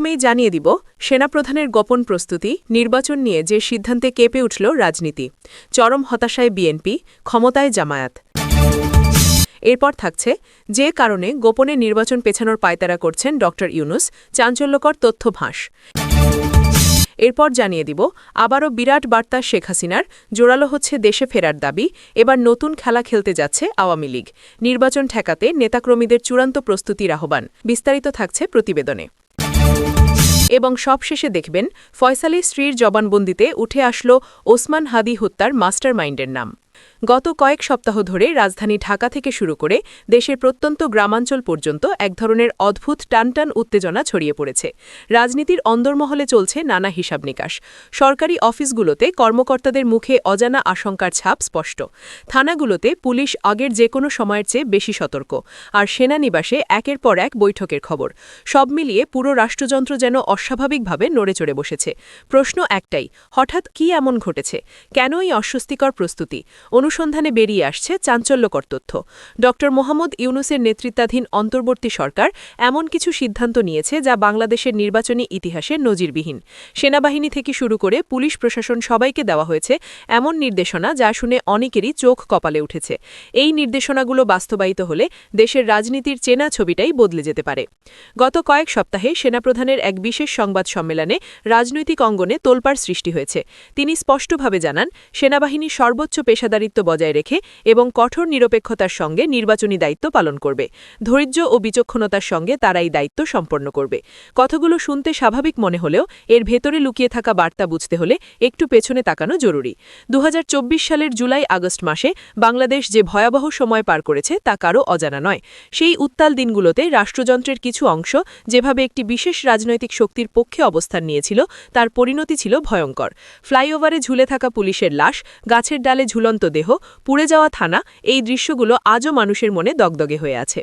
প্রথমেই জানিয়ে দিব সেনাপ্রধানের গোপন প্রস্তুতি নির্বাচন নিয়ে যে সিদ্ধান্তে কেঁপে উঠল রাজনীতি, চরম হতাশায় বিএনপি, ক্ষমতায় জামায়াত। এরপর থাকছে যে কারণে গোপনে নির্বাচন পেছানোর পায়তারা করছেন ড ইউনূস, চাঞ্চল্যকর তথ্য ফাঁস। এরপর জানিয়ে দিব আবারও বিরাট বার্তা শেখ হাসিনার, জোরালো হচ্ছে দেশে ফেরার দাবি, এবার নতুন খেলা খেলতে যাচ্ছে আওয়ামী লীগ, নির্বাচন ঠেকাতে নেতাকর্মীদের চূড়ান্ত প্রস্তুতির আহ্বান। বিস্তারিত থাকছে প্রতিবেদনে। এবং সবশেষে দেখবেন ফয়সালী স্ত্রীর জবানবন্দিতে উঠে আসলো ওসমান হাদি হত্যার মাস্টারমাইন্ডের নাম। গত কয়েক সপ্তাহ ধরে রাজধানী ঢাকা থেকে শুরু করে দেশের প্রত্যন্ত গ্রামাঞ্চল পর্যন্ত এক ধরনের অদ্ভুত টানটান উত্তেজনা ছড়িয়ে পড়েছে। রাজনীতির অন্দরমহলে চলছে নানা হিসাব নিকাশ। সরকারি অফিসগুলোতে কর্মকর্তাদের মুখে অজানা আশঙ্কার ছাপ স্পষ্ট। থানাগুলোতে পুলিশ আগের যে কোনো সময়ের চেয়ে বেশি সতর্ক, আর সেনানিবাসে একের পর এক বৈঠকের খবর। সব মিলিয়ে পুরো রাষ্ট্রযন্ত্র যেন অস্বাভাবিকভাবে নড়েচড়ে বসেছে। প্রশ্ন একটাই, হঠাৎ কি এমন ঘটেছে? কেন এই অস্বস্তিকর প্রস্তুতি? অনুসন্ধানে বেরিয়ে আসছে চাঞ্চল্যকর তথ্য। ড মোহাম্মদ ইউনূসের নেতৃত্বাধীন অন্তর্বর্তী সরকার এমন কিছু সিদ্ধান্ত নিয়েছে যা বাংলাদেশের নির্বাচনী ইতিহাসে নজিরবিহীন। সেনাবাহিনী থেকে শুরু করে পুলিশ প্রশাসন সবাইকে দেওয়া হয়েছে এমন নির্দেশনা যা শুনে অনেকেরই চোখ কপালে উঠেছে। এই নির্দেশনাগুলো বাস্তবায়িত হলে দেশের রাজনীতির চেনা ছবিটাই বদলে যেতে পারে। গত কয়েক সপ্তাহে সেনাপ্রধানের এক বিশেষ সংবাদ সম্মেলনে রাজনৈতিক অঙ্গনে তোলপাড় সৃষ্টি হয়েছে। তিনি স্পষ্টভাবে জানান, সেনাবাহিনী সর্বোচ্চ পেশাদারিত্ব বজায় রেখে এবং কঠোর নিরপেক্ষতার সঙ্গে নির্বাচনী দায়িত্ব পালন করবে। ধৈর্য ও বিচক্ষণতার সঙ্গে তারা এই দায়িত্ব সম্পন্ন করবে। কথাগুলো শুনতে স্বাভাবিক মনে হলেও এর ভেতরে লুকিয়ে থাকা বার্তা বুঝতে হলে একটু পেছনে তাকানো জরুরি। ২০২৪ সালের জুলাই-আগস্ট মাসে বাংলাদেশ যে ভয়াবহ সময় পার করেছে তা কারও অজানা নয়। সেই উত্তাল দিনগুলোতে রাষ্ট্রযন্ত্রের কিছু অংশ যেভাবে একটি বিশেষ রাজনৈতিক শক্তির পক্ষে অবস্থান নিয়েছিল, তার পরিণতি ছিল ভয়ঙ্কর। ফ্লাইওভারে ঝুলে থাকা পুলিশের লাশ, গাছের ডালে ঝুলন্ত দেহ, পুড়ে যাওয়া থানা, এই দৃশ্যগুলো আজও মানুষের মনে দগদগে হয়ে আছে।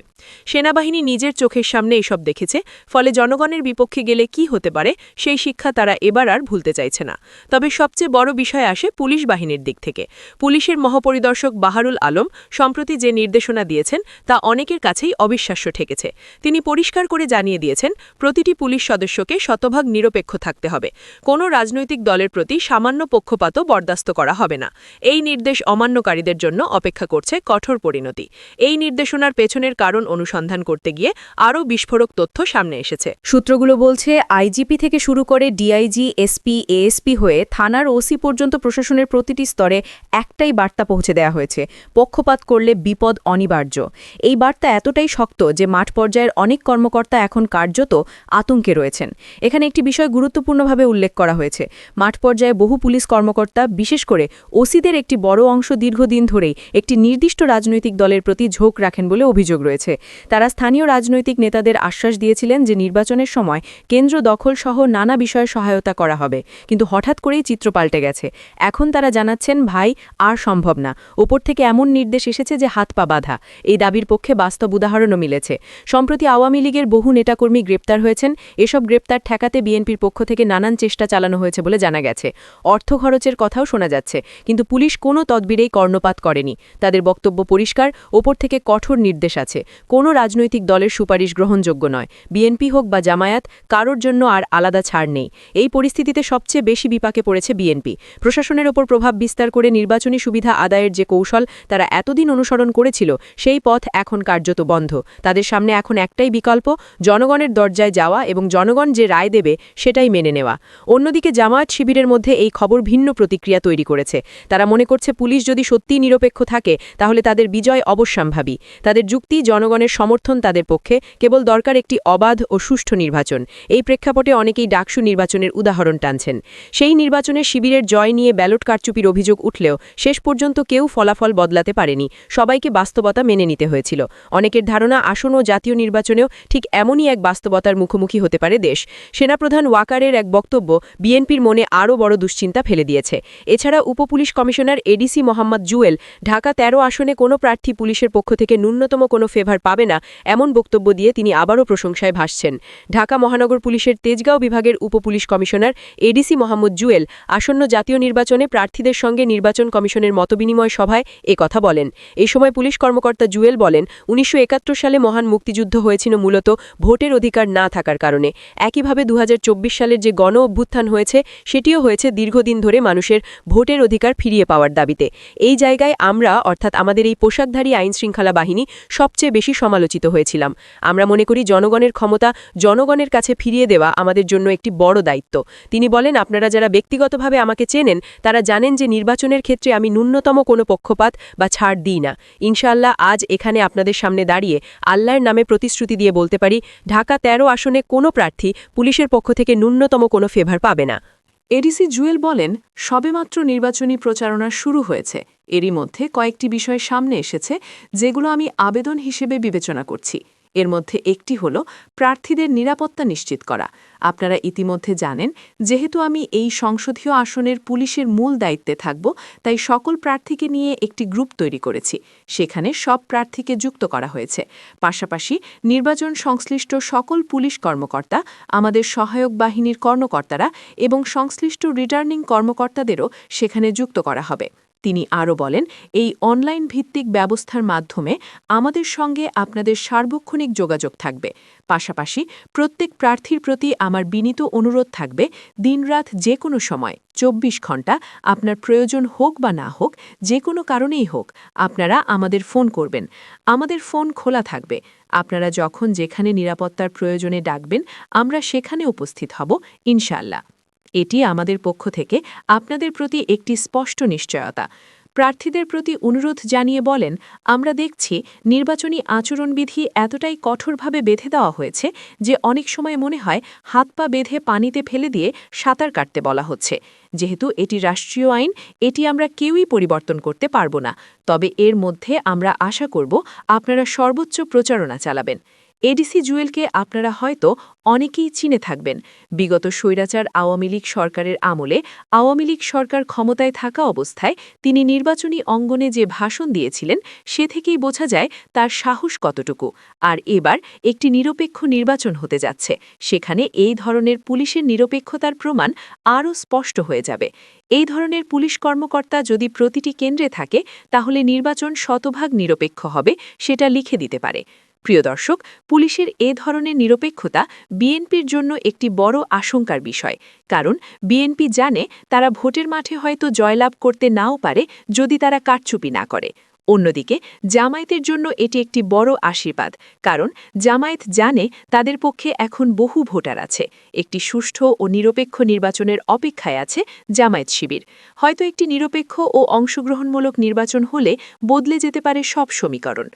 সেনাবাহিনী নিজের চোখের সামনে এসব দেখেছে, ফলে জনগণের বিপক্ষে গেলে কি হতে পারে সেই শিক্ষা তারা এবার আর ভুলতে চাইছে না। তবে সবচেয়ে বড় বিষয় আসে পুলিশ বাহিনীর দিক থেকে। পুলিশের মহাপরিদর্শক বাহারুল আলম সম্প্রতি যে নির্দেশনা দিয়েছেন তা অনেকের কাছেই অবিশ্বাস্য ঠেকেছে। তিনি পরিষ্কার করে জানিয়ে দিয়েছেন, প্রতিটি পুলিশ সদস্যকে শতভাগ নিরপেক্ষ থাকতে হবে। কোনো রাজনৈতিক দলের প্রতি সামান্য পক্ষপাতও বরদাস্ত করা হবে না। এই নির্দেশ অমান্যকারীদের জন্য অপেক্ষা করছে কঠোর পরিণতি। এই নির্দেশনার পেছনের কারণ অনুসন্ধান করতে গিয়ে আরও বিস্ফোরক তথ্য সামনে এসেছে। সূত্রগুলো বলছে, আইজিপি থেকে শুরু করে ডিআইজি, এসপি, এএসপি হয়ে থানার ওসি পর্যন্ত প্রশাসনের প্রতিটি স্তরে একটাই বার্তা পৌঁছে দেওয়া হয়েছে, পক্ষপাত করলে বিপদ অনিবার্য। এই বার্তা এতটাই শক্ত যে মাঠ পর্যায়ের অনেক কর্মকর্তা এখন কার্যত আতঙ্কে রয়েছেন। এখানে একটি বিষয় গুরুত্বপূর্ণভাবে উল্লেখ করা হয়েছে। মাঠ পর্যায়ে বহু পুলিশ কর্মকর্তা, বিশেষ করে ওসিদের একটি বড় অংশ দীর্ঘদিন ধরেই একটি নির্দিষ্ট রাজনৈতিক দলের প্রতি ঝোঁক রাখেন বলে অভিযোগ রয়েছে। তারা স্থানীয় রাজনৈতিক নেতাদের আশ্বাস দিয়েছিলেন যে নির্বাচনের সময় কেন্দ্র দখল সহ নানা বিষয়ে সহায়তা করা হবে, কিন্তু হঠাৎ করেই চিত্র পাল্টে গেছে। এখন তারা জানাচ্ছেন, ভাই আর সম্ভব না। ওপর থেকে এমন নির্দেশ এসেছে যে হাত পা বাঁধা। এই দাবির পক্ষে বাস্তব উদাহরণও মিলেছে। সম্প্রতি আওয়ামী লীগের বহু নেতাকর্মী গ্রেপ্তার হয়েছেন। এসব গ্রেপ্তার ঠেকাতে বিএনপির পক্ষ থেকে নানান চেষ্টা চালানো হয়েছে বলে জানা গেছে। অর্থ খরচের কথাও শোনা যাচ্ছে, কিন্তু পুলিশ কোনো তদবিরেই কর্ণপাত করেনি। তাদের বক্তব্য পরিষ্কার, ওপর থেকে কঠোর নির্দেশ আছে। কোনো রাজনৈতিক দলের সুপারিশ গ্রহণযোগ্য নয়। বিএনপি হোক বা জামায়াত, কারোর জন্য আর আলাদা ছাড় নেই। এই পরিস্থিতিতে সবচেয়ে বেশি বিপাকে পড়েছে বিএনপি। প্রশাসনের ওপর প্রভাব বিস্তার করে নির্বাচনী সুবিধা আদায়ের যে কৌশল তারা এতদিন অনুসরণ করেছিল, সেই পথ এখন কার্যত বন্ধ। তাদের সামনে এখন একটাই বিকল্প, জনগণের দরজায় যাওয়া এবং জনগণ যে রায় দেবে সেটাই মেনে নেওয়া। অন্যদিকে জামায়াত শিবিরের মধ্যে এই খবর ভিন্ন প্রতিক্রিয়া তৈরি করেছে। তারা মনে করছে, পুলিশ যদি সত্যিই নিরপেক্ষ থাকে তাহলে তাদের বিজয় অবশ্যম্ভাবী। তাদের যুক্তি, জনগণের সমর্থন তাদের পক্ষে, কেবল দরকার একটি অবাধ ও সুষ্ঠু নির্বাচন। এই প্রেক্ষাপটে অনেকেই ডাকসু নির্বাচনের উদাহরণ টানছেন। সেই নির্বাচনে শিবিরের জয় নিয়ে ব্যালট কারচুপির অভিযোগ উঠলেও শেষ পর্যন্ত কেউ ফলাফল বদলাতে পারেনি। সবাইকে বাস্তবতা মেনে নিতে হয়েছিল। অনেকের ধারণা, আসন্ন জাতীয় নির্বাচনেও ঠিক এমনই এক বাস্তবতার মুখোমুখি হতে পারে দেশ। সেনাপ্রধান ওয়াকারের এক বক্তব্য বিএনপির মনে আরও বড় দুশ্চিন্তা ফেলে দিয়েছে। এছাড়া উপপুলিশ কমিশনার এডিসি মোহাম্মদ মোহাম্মদ জুয়েল ঢাকা ১৩ আসনে কোনো প্রার্থী পুলিশের পক্ষ থেকে ন্যূনতম কোনো ফেভার পাবে না এমন বক্তব্য দিয়ে তিনি আবারও প্রশংসায় ভাসছেন। ঢাকা মহানগর পুলিশের তেজগাঁও বিভাগের উপপুলিশ কমিশনার এডিসি মোহাম্মদ জুয়েল আসন্ন জাতীয় নির্বাচনে প্রার্থীদের সঙ্গে নির্বাচন কমিশনের মতবিনিময় সভায় কথা বলেন। এই সময় পুলিশ কর্মকর্তা জুয়েল বলেন, ১৯৭১ সালে মহান মুক্তিযুদ্ধ হয়েছিল মূলত ভোটের অধিকার না থাকার কারণে। একইভাবে ২০২৪ সালের যে গণ অভ্যুত্থান হয়েছে সেটিও হয়েছে দীর্ঘদিন ধরে মানুষের ভোটের অধিকার ফিরিয়ে পাওয়ার দাবিতে। এই জায়গায় আমরা অর্থাৎ আমাদের এই পোশাকধারী আইনশৃঙ্খলা বাহিনী সবচেয়ে বেশি সমালোচিত হয়েছিলাম। আমরা মনে করি জনগণের ক্ষমতা জনগণের কাছে ফিরিয়ে দেওয়া আমাদের জন্য একটি বড় দায়িত্ব। তিনি বলেন, আপনারা যারা ব্যক্তিগতভাবে আমাকে চেনেন তারা জানেন যে নির্বাচনের ক্ষেত্রে আমি ন্যূনতম কোনো পক্ষপাত বা ছাড় দিই না। ইনশাআল্লাহ আজ এখানে আপনাদের সামনে দাঁড়িয়ে আল্লাহর নামে প্রতিশ্রুতি দিয়ে বলতে পারি, ঢাকা ১৩ আসনে কোনো প্রার্থী পুলিশের পক্ষ থেকে ন্যূনতম কোনো ফেভার পাবে না। এডিসি জুয়েল বলেন, সবেমাত্র নির্বাচনী প্রচারণা শুরু হয়েছে। এরই মধ্যে কয়েকটি বিষয় সামনে এসেছে যেগুলো আমি আবেদন হিসেবে বিবেচনা করছি। এর মধ্যে একটি হল প্রার্থীদের নিরাপত্তা নিশ্চিত করা। আপনারা ইতিমধ্যে জানেন, যেহেতু আমি এই সংসদীয় আসনের পুলিশের মূল দায়িত্বে থাকব, তাই সকল প্রার্থীকে নিয়ে একটি গ্রুপ তৈরি করেছি। সেখানে সব প্রার্থীকে যুক্ত করা হয়েছে। পাশাপাশি নির্বাচন সংশ্লিষ্ট সকল পুলিশ কর্মকর্তা, আমাদের সহায়ক বাহিনীর কর্মকর্তারা এবং সংশ্লিষ্ট রিটার্নিং কর্মকর্তাদেরও সেখানে যুক্ত করা হবে। তিনি আরও বলেন, এই অনলাইন ভিত্তিক ব্যবস্থার মাধ্যমে আমাদের সঙ্গে আপনাদের সার্বক্ষণিক যোগাযোগ থাকবে। পাশাপাশি প্রত্যেক প্রার্থীর প্রতি আমার বিনীত অনুরোধ থাকবে, দিনরাত যে কোনো সময় ২৪ ঘণ্টা আপনার প্রয়োজন হোক বা না হোক, যে কোনো কারণেই হোক, আপনারা আমাদের ফোন করবেন। আমাদের ফোন খোলা থাকবে। আপনারা যখন যেখানে নিরাপত্তার প্রয়োজনে ডাকবেন, আমরা সেখানে উপস্থিত হব ইনশাআল্লাহ। এটি আমাদের পক্ষ থেকে আপনাদের প্রতি একটি স্পষ্ট নিশ্চয়তা। প্রার্থীদের প্রতি অনুরোধ জানিয়ে বলেন, আমরা দেখছি নির্বাচনী আচরণবিধি এতটাই কঠোরভাবে বেঁধে দেওয়া হয়েছে যে অনেক সময় মনে হয় হাত পা বেঁধে পানিতে ফেলে দিয়ে সাঁতার কাটতে বলা হচ্ছে। যেহেতু এটি রাষ্ট্রীয় আইন, এটি আমরা কেউই পরিবর্তন করতে পারব না। তবে এর মধ্যে আমরা আশা করব আপনারা সর্বোচ্চ প্রচারণা চালাবেন। এডিসি জুয়েলকে আপনারা হয়তো অনেকেই চিনে থাকবেন। বিগত স্বৈরাচার আওয়ামী লীগ সরকারের আমলে আওয়ামী লীগ সরকার ক্ষমতায় থাকা অবস্থায় তিনি নির্বাচনী অঙ্গনে যে ভাষণ দিয়েছিলেন, সে থেকেই বোঝা যায় তার সাহস কতটুকু। আর এবার একটি নিরপেক্ষ নির্বাচন হতে যাচ্ছে, সেখানে এই ধরনের পুলিশের নিরপেক্ষতার প্রমাণ আরও স্পষ্ট হয়ে যাবে। এই ধরনের পুলিশ কর্মকর্তা যদি প্রতিটি কেন্দ্রে থাকে, তাহলে নির্বাচন শতভাগ নিরপেক্ষ হবে, সেটা লিখে দিতে পারে। প্রিয় দর্শক, পুলিশের এ ধরনের নিরপেক্ষতা বিএনপির জন্য একটি বড় আশঙ্কার বিষয়। কারণ বিএনপি জানে তারা ভোটের মাঠে হয়তো জয়লাভ করতে নাও পারে যদি তারা কারচুপি না করে। অন্যদিকে জামায়াতের জন্য এটি একটি বড় আশীর্বাদ, কারণ জামায়াত জানে তাদের পক্ষে এখন বহু ভোটার আছে। একটি সুষ্ঠু ও নিরপেক্ষ নির্বাচনের অপেক্ষায় আছে জামায়াত শিবির। হয়তো একটি নিরপেক্ষ ও অংশগ্রহণমূলক নির্বাচন হলে বদলে যেতে পারে সব সমীকরণ।